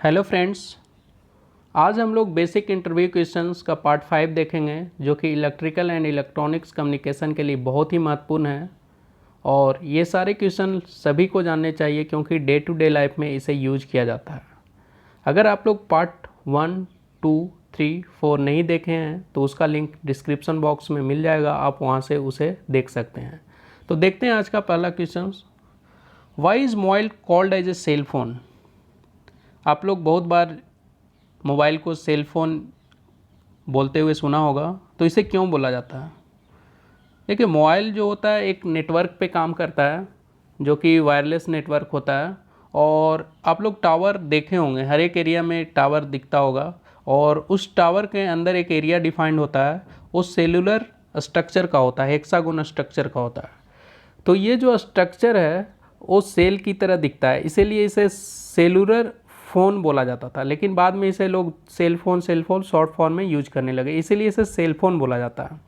Hello friends, आज हम लोग बेसिक इंटरव्यू क्वेश्चंस का पार्ट 5 देखेंगे जो कि इलेक्ट्रिकल एंड इलेक्ट्रॉनिक्स कम्युनिकेशन के लिए बहुत ही महत्वपूर्ण है। और ये सारे क्वेश्चन सभी को जानने चाहिए क्योंकि डे टू डे लाइफ में इसे यूज किया जाता है। अगर आप लोग पार्ट 1, 2, 3, 4 नहीं देखे हैं तो उसका लिंक डिस्क्रिप्शन बॉक्स में मिल जाएगा, आप वहाँ से उसे देख सकते हैं। तो देखते हैं आज का पहला question. Why is mobile called as a cell phone? आप लोग बहुत बार मोबाइल को सेल फ़ोन बोलते हुए सुना होगा, तो इसे क्यों बोला जाता है? देखिए, मोबाइल जो होता है एक नेटवर्क पे काम करता है जो कि वायरलेस नेटवर्क होता है। और आप लोग टावर देखे होंगे, हर एक एरिया में टावर दिखता होगा और उस टावर के अंदर एक एरिया डिफाइंड होता है, वो सेलुलर स्ट्रक्चर का होता है, हेक्सागोनल स्ट्रक्चर का होता है। तो ये जो स्ट्रक्चर है वो सेल की तरह दिखता है, इसीलिए इसे सेलुलर फ़ोन बोला जाता था। लेकिन बाद में इसे लोग सेल फोन शॉर्ट फॉर्म में यूज करने लगे, इसीलिए इसे सेल फोन बोला जाता है।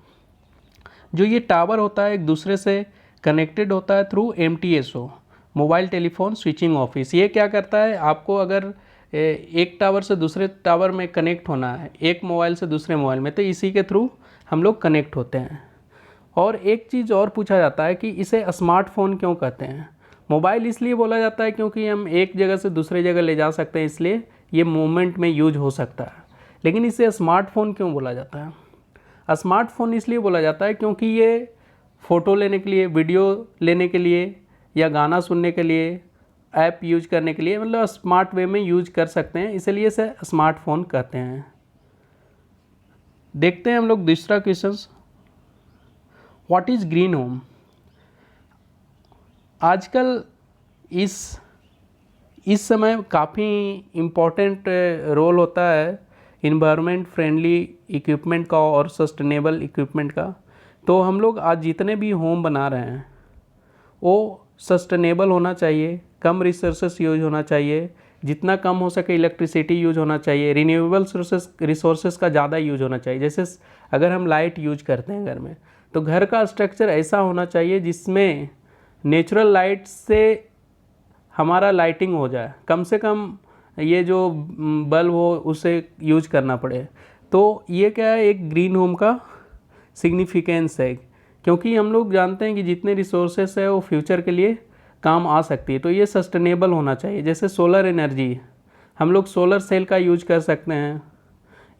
जो ये टावर होता है एक दूसरे से कनेक्टेड होता है through MTSO, mobile telephone switching office. ये क्या करता है, आपको अगर एक टावर से दूसरे टावर में कनेक्ट होना है, एक मोबाइल से दूसरे मोबाइल में, तो इसी के थ्रू हम लोग कनेक्ट होते हैं। और एक चीज़ और पूछा जाता है कि इसे स्मार्टफोन क्यों कहते हैं? मोबाइल इसलिए बोला जाता है क्योंकि हम एक जगह से दूसरे जगह ले जा सकते हैं, इसलिए ये मूवमेंट में यूज हो सकता है। लेकिन इसे स्मार्टफोन क्यों बोला जाता है? स्मार्टफोन इसलिए बोला जाता है क्योंकि ये फ़ोटो लेने के लिए, वीडियो लेने के लिए या गाना सुनने के लिए, ऐप यूज करने के लिए, मतलब स्मार्ट वे में यूज कर सकते हैं, इसलिए इसे स्मार्टफोन कहते हैं। देखते हैं हम लोग दूसरा question. What is green home? आजकल इस समय काफ़ी इम्पोर्टेंट रोल होता है इन्वायरमेंट फ्रेंडली इक्विपमेंट का और सस्टेनेबल इक्विपमेंट का। तो हम लोग आज जितने भी होम बना रहे हैं वो सस्टेनेबल होना चाहिए, कम रिसोर्सेस यूज होना चाहिए, जितना कम हो सके इलेक्ट्रिसिटी यूज होना चाहिए, रिन्यूएबल रिसोर्सेस का ज़्यादा यूज होना चाहिए। जैसे अगर हम लाइट यूज करते हैं घर में, तो घर का स्ट्रक्चर ऐसा होना चाहिए जिसमें नेचुरल लाइट से हमारा लाइटिंग हो जाए, कम से कम ये जो बल्ब हो उसे यूज करना पड़े। तो ये क्या है, एक ग्रीन होम का सिग्निफिकेंस है, क्योंकि हम लोग जानते हैं कि जितने रिसोर्सेस है वो फ्यूचर के लिए काम आ सकती है। तो ये सस्टेनेबल होना चाहिए। जैसे सोलर एनर्जी, हम लोग सोलर सेल का यूज कर सकते हैं,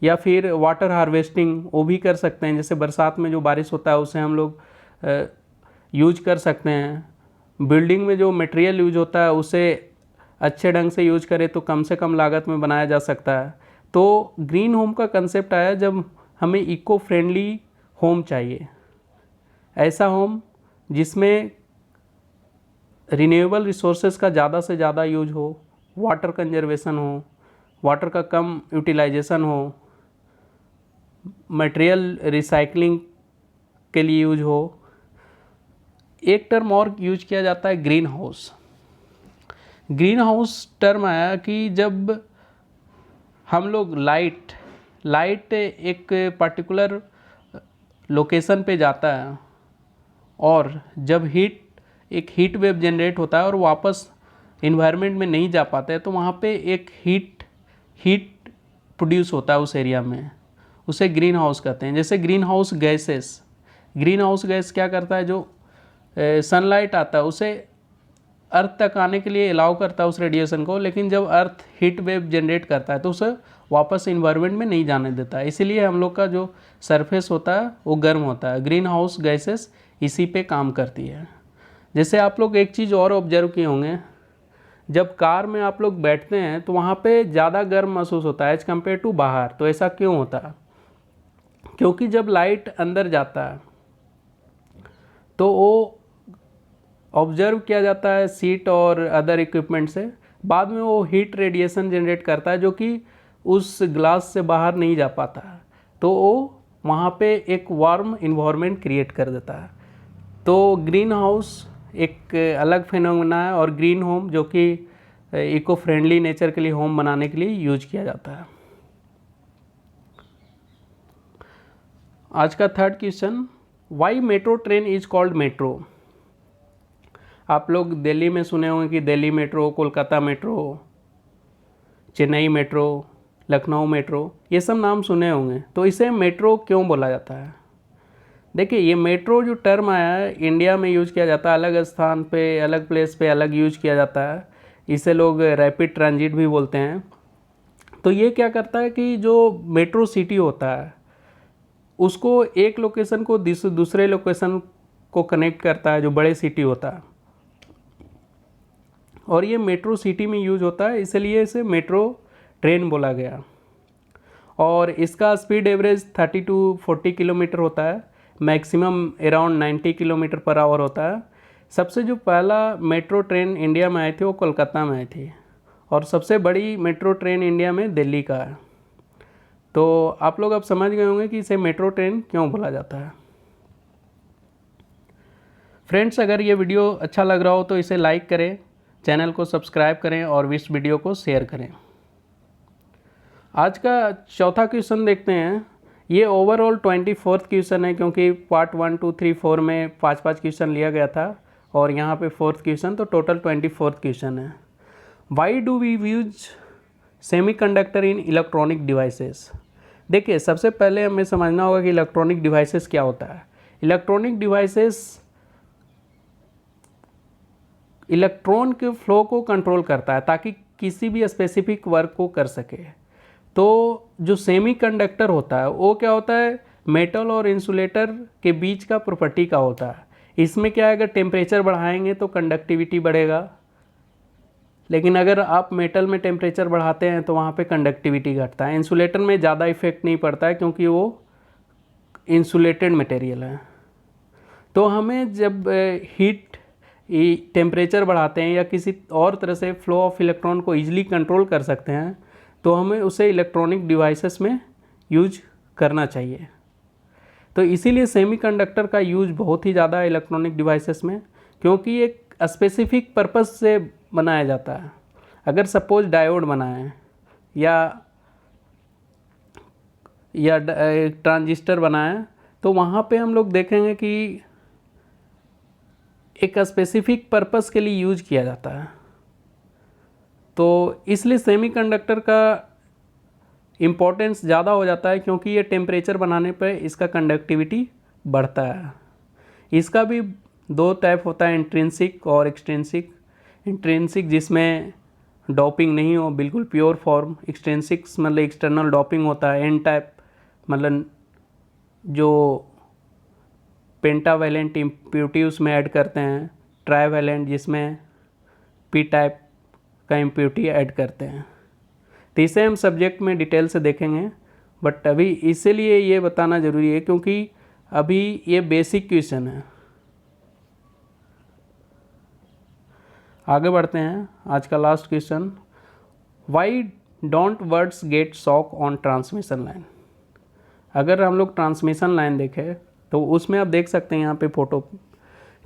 या फिर वाटर हार्वेस्टिंग वो भी कर सकते हैं। जैसे बरसात में जो बारिश होता है उसे हम लोग यूज कर सकते हैं। बिल्डिंग में जो मटेरियल यूज होता है उसे अच्छे ढंग से यूज करें तो कम से कम लागत में बनाया जा सकता है। तो ग्रीन होम का कंसेप्ट आया जब हमें इको फ्रेंडली होम चाहिए, ऐसा होम जिसमें रिन्यूएबल रिसोर्सेज का ज़्यादा से ज़्यादा यूज हो, वाटर कंजर्वेशन हो, वाटर का कम यूटिलाइजेशन हो, मटेरियल रिसाइकलिंग के लिए यूज हो। एक टर्म और यूज किया जाता है, green house. Green house term आया कि जब हम लोग लाइट एक पर्टिकुलर लोकेशन पे जाता है और जब एक हीट वेव जनरेट होता है और वापस इन्वायरमेंट में नहीं जा पाता है, तो वहाँ पे एक हीट प्रोड्यूस होता है उस एरिया में, उसे ग्रीन हाउस कहते हैं। जैसे ग्रीन हाउस गैस क्या करता है, जो सनलाइट आता है उसे अर्थ तक आने के लिए अलाउ करता है उस रेडिएशन को, लेकिन जब अर्थ हीट वेव जनरेट करता है तो उसे वापस इन्वायरमेंट में नहीं जाने देता है। इसीलिए हम लोग का जो सरफेस होता है वो गर्म होता है। ग्रीन हाउस गैसेस इसी पे काम करती है। जैसे आप लोग एक चीज़ और ऑब्जर्व किए होंगे, जब कार में आप लोग बैठते हैं तो वहाँ पे ज़्यादा गर्म महसूस होता है एज कम्पेयर टू बाहर। तो ऐसा क्यों होता है? क्योंकि जब लाइट अंदर जाता है तो वो ऑब्जर्व किया जाता है सीट और अदर इक्विपमेंट से, बाद में वो हीट रेडिएशन जनरेट करता है जो कि उस ग्लास से बाहर नहीं जा पाता है, तो वो वहाँ पे एक वार्म इन्वायरमेंट क्रिएट कर देता है। तो ग्रीन हाउस एक अलग फिनोमेना है और ग्रीन होम जो कि इको फ्रेंडली नेचर के लिए होम बनाने के लिए यूज किया जाता है। आज का third question, why metro train is called metro? आप लोग दिल्ली में सुने होंगे कि Delhi metro, Kolkata metro, Chennai metro, Lucknow metro, ये सब नाम सुने होंगे। तो इसे मेट्रो क्यों बोला जाता है? देखिए, ये मेट्रो जो टर्म आया है इंडिया में यूज किया जाता है, अलग स्थान पे, अलग प्लेस पे अलग यूज किया जाता है। इसे लोग रैपिड ट्रांजिट भी बोलते हैं। तो ये क्या करता है कि जो मेट्रो सिटी होता है उसको एक लोकेशन को दूसरे लोकेशन को कनेक्ट करता है, जो बड़े सिटी होता है, और ये मेट्रो सिटी में यूज होता है, इसलिए इसे मेट्रो ट्रेन बोला गया। और इसका स्पीड एवरेज 30 to 40 किलोमीटर होता है, maximum around 90 kilometre per hour होता है। सबसे जो पहला मेट्रो ट्रेन इंडिया में आई थी वो कोलकाता में आई थी, और सबसे बड़ी मेट्रो ट्रेन इंडिया में दिल्ली का है। तो आप लोग अब समझ गए होंगे कि इसे मेट्रो ट्रेन क्यों बोला जाता है। फ्रेंड्स, अगर ये वीडियो अच्छा लग रहा हो तो इसे लाइक करें, चैनल को सब्सक्राइब करें और इस वीडियो को शेयर करें। आज का चौथा क्वेश्चन देखते हैं। ये ओवरऑल 24th क्वेश्चन है, क्योंकि पार्ट 1, 2, 3, 4 में 5-5 क्वेश्चन लिया गया था, और यहाँ पे 4th क्वेश्चन, तो टोटल 24th क्वेश्चन है। Why do we use semiconductor in electronic devices? देखिए, सबसे पहले हमें समझना होगा कि इलेक्ट्रॉनिक डिवाइसेस क्या होता है। इलेक्ट्रॉनिक डिवाइसेस इलेक्ट्रॉन के फ्लो को कंट्रोल करता है ताकि किसी भी स्पेसिफिक वर्क को कर सके। तो जो सेमीकंडक्टर होता है वो क्या होता है, मेटल और इंसुलेटर के बीच का प्रॉपर्टी का होता है। इसमें क्या है, अगर टेम्परेचर बढ़ाएंगे तो कंडक्टिविटी बढ़ेगा, लेकिन अगर आप मेटल में टेम्परेचर बढ़ाते हैं तो वहाँ पे कंडक्टिविटी घटता है। इंसुलेटर में ज़्यादा इफेक्ट नहीं पड़ता है क्योंकि वो इंसुलेटेड मटेरियल है। तो हमें जब हीट टेम्परेचर बढ़ाते हैं या किसी और तरह से फ्लो ऑफ इलेक्ट्रॉन को ईजिली कंट्रोल कर सकते हैं, तो हमें उसे इलेक्ट्रॉनिक डिवाइसेस में यूज करना चाहिए। तो इसीलिए सेमीकंडक्टर का यूज बहुत ही ज़्यादा है इलेक्ट्रॉनिक डिवाइसेस में, क्योंकि एक स्पेसिफिक पर्पस से बनाया जाता है। अगर सपोज डायोड बनाए या ट्रांजिस्टर बनाए, तो वहाँ पे हम लोग देखेंगे कि एक स्पेसिफिक पर्पस के लिए यूज किया जाता है। तो इसलिए सेमीकंडक्टर का इम्पोर्टेंस ज़्यादा हो जाता है, क्योंकि ये टेम्परेचर बनाने पर इसका कंडक्टिविटी बढ़ता है। इसका भी दो टाइप होता है, इंट्रिंसिक और एक्सट्रिंसिक। इंट्रिंसिक जिसमें डोपिंग नहीं हो, बिल्कुल प्योर फॉर्म। एक्सट्रिंसिक्स मतलब एक्सटर्नल डोपिंग होता है। एन टाइप मतलब जो पेंटावैलेंट इम्प्योरिटी उसमें ऐड करते हैं। ट्राईवैलेंट जिसमें पी टाइप का इम्प्योरिटी ऐड करते हैं। तो इसे हम सब्जेक्ट में डिटेल से देखेंगे, बट अभी इसीलिए ये बताना ज़रूरी है क्योंकि अभी ये बेसिक क्वेश्चन है। आगे बढ़ते हैं। आज का last question, why don't words gate shock on transmission line? अगर हम लोग ट्रांसमिशन लाइन देखें तो उसमें आप देख सकते हैं यहाँ पे फोटो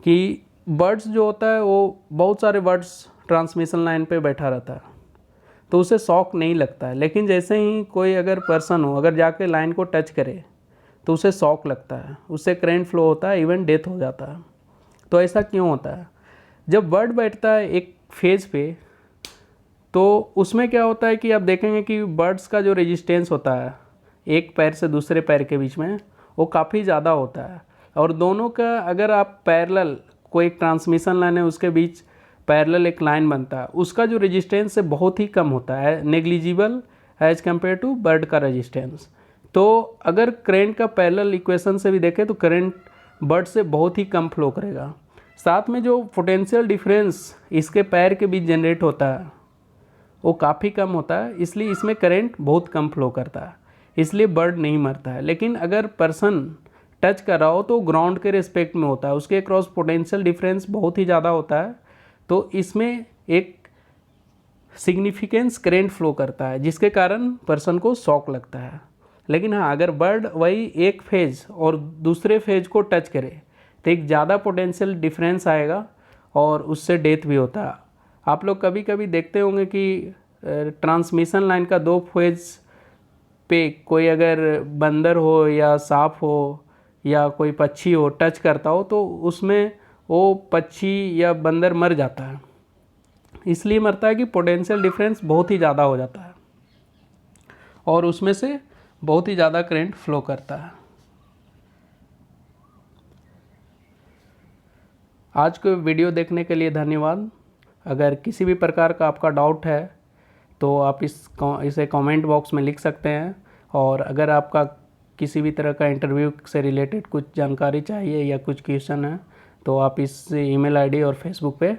कि बर्ड्स जो होता है वो बहुत सारे बर्ड्स ट्रांसमिशन लाइन पे बैठा रहता है, तो उसे शॉक नहीं लगता है। लेकिन जैसे ही कोई अगर पर्सन हो, अगर जाके लाइन को टच करे तो उसे शॉक लगता है, उससे करंट फ्लो होता है, इवन डेथ हो जाता है। तो ऐसा क्यों होता है? जब बर्ड बैठता है एक फेज पे, तो उसमें क्या होता है कि आप देखेंगे कि बर्ड्स का जो रेजिस्टेंस होता है एक पैर से दूसरे पैर के बीच में, वो काफ़ी ज़्यादा होता है। और दोनों का अगर आप पैरेलल, कोई ट्रांसमिशन लाइन है उसके बीच पैरेलल एक लाइन बनता है, उसका जो रेजिस्टेंस है बहुत ही कम होता है, negligible as compare to bird का रेजिस्टेंस। तो अगर करंट का पैरेलल इक्वेशन से भी देखें तो करंट बर्ड से बहुत ही कम फ्लो करेगा। साथ में जो पोटेंशियल डिफरेंस इसके पैर के बीच जनरेट होता है वो काफ़ी कम होता है, इसलिए इसमें करंट बहुत कम फ्लो करता है, इसलिए बर्ड नहीं मरता है। लेकिन अगर पर्सन टच कर रहा हो तो ग्राउंड के रिस्पेक्ट में होता है, उसके क्रॉस पोटेंशियल डिफरेंस बहुत ही ज़्यादा होता है, तो इसमें एक सिग्निफिकेंस करंट फ्लो करता है जिसके कारण पर्सन को शॉक लगता है। लेकिन हाँ, अगर बर्ड वही एक फेज और दूसरे फेज को टच करे तो एक ज़्यादा पोटेंशियल डिफरेंस आएगा और उससे डेथ भी होता है। आप लोग कभी कभी देखते होंगे कि ट्रांसमिशन लाइन का दो फेज पे कोई अगर बंदर हो या सांप हो या कोई पक्षी हो टच करता हो तो उसमें वो पक्षी या बंदर मर जाता है। इसलिए मरता है कि पोटेंशियल डिफरेंस बहुत ही ज़्यादा हो जाता है। और उसमें से बहुत ही ज़्यादा करंट फ्लो करता है। आज के वीडियो देखने के लिए धन्यवाद। अगर किसी भी प्रकार का आपका डाउट है तो आप इसे कमेंट बॉक्स में लिख सकते हैं, और अगर आपका किसी भी तरह का इंटरव्यू से रिलेटेड कुछ जानकारी चाहिए या कुछ क्वेश्चन है तो आप इस ईमेल आईडी और फेसबुक पे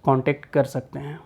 कांटेक्ट कर सकते हैं।